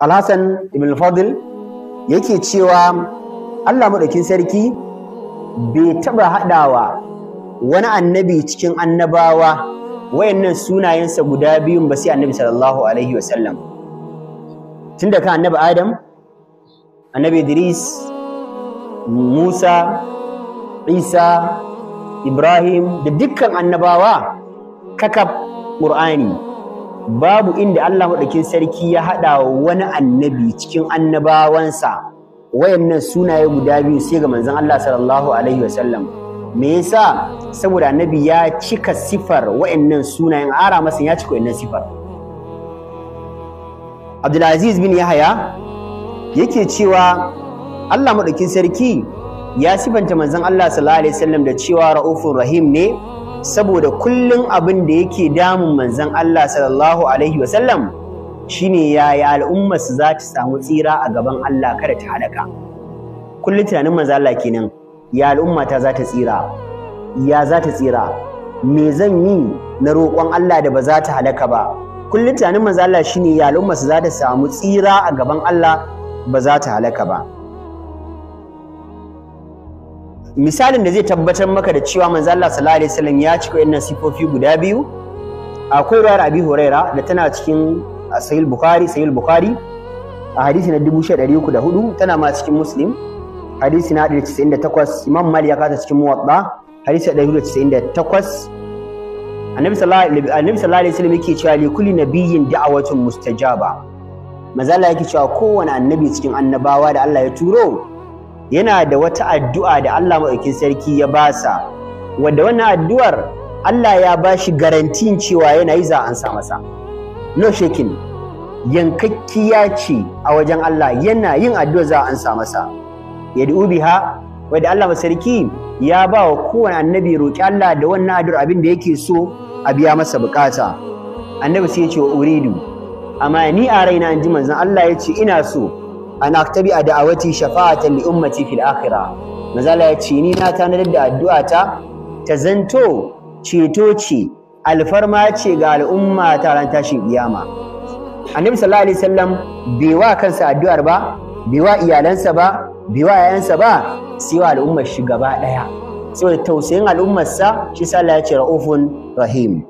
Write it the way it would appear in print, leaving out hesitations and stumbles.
Al-Hasan ibn al-Fadl yake cewa Allah madaukin sarki bai taba hadawa wani annabi cikin annabawa wayannan sunayensa guda biyun ba sai annabi sallallahu alaihi wasallam. Tunda kan annabi Adam, annabi Idris, Musa, Isa, Ibrahim da dukkan annabawa kakab Qur'ani babu inda Allah madaukin sarki ya hada wani annabi cikin annabawansa wayannan sunaye guda biyu sai ga manzon Allah sallallahu alaihi wasallam. Me yasa? Saboda annabi ya cika sifar wayannan sunayen, ara masa ya cika wayannan sifar. Abdulaziz bin Yahya yake cewa Allah madaukin sarki ya sifanta manzon Allah sallallahu alaihi wasallam da cewa Ra'ufur Rahim ne saboda kullun abin da yake damun manzon Allah sallallahu alaihi wasallam shine yaya al'ummar su za ta samu tsira a gaban Allah kada ta halaka. Kullun tunanin manzon Allah kenan, ya al'umma ta za ta tsira, ya za ta tsira, me zan yi na roƙon Allah da ba za ta halaka ba. Kullun tunanin manzon Allah shine ya al'ummar su za ta samu tsira a gaban Allah ba za ta halaka ba. Misalin da zai tabbatar maka da cewa manzo Allah sallallahu alaihi wasallam ya cika wannan sifofi guda biyu, akwai ruwayar Abi Huraira da tana cikin Sahih Bukhari a hadisi na 1304, tana ma cikin Muslim hadisi na 198, Imam Malik ya kata cikin Muwatta hadisi na 198. Annabi sallallahu alaihi wasallam yake cewa li kulli nabiyyin da'watun mustajaba. Manzo Allah yake cewa kowane annabi cikin annabawa da Allah ya turo yana da wata addu'a da Allah maɗaukin sarki ya basa, wadda wannan addu'ar Allah ya bashi garantin cewa yana yi za a ansa masa. No shaking, yankakkiya ce a wajen Allah, yana yin addu'a za a ansa masa. Yad'u biha, wadda Allah sarki ya ba wa kowane annabi roƙi Allah da wannan addu'ar abin da yake so a biya masa bukata. Annabi sai ya ce wa uridu, amma ni a raina in ji manzon Allah ya ce ina so ana aktabi a da'awati shafa'atan li ummati fil akhirah. Mazala ya ce ni na tanadar da addu'ata ta zanto ceto ce, alfarma ce ga al'umma ta ran tashin kiyama. Annabi sallallahu alaihi wasallam bai wa kansa addu'ar ba, bai wa iyalansa ba, bai wa yayansa ba, sai wa al'ummar shi gaba daya. Saboda tausayin al'ummar sa shi sallallahu ya ce ra'ufun rahim.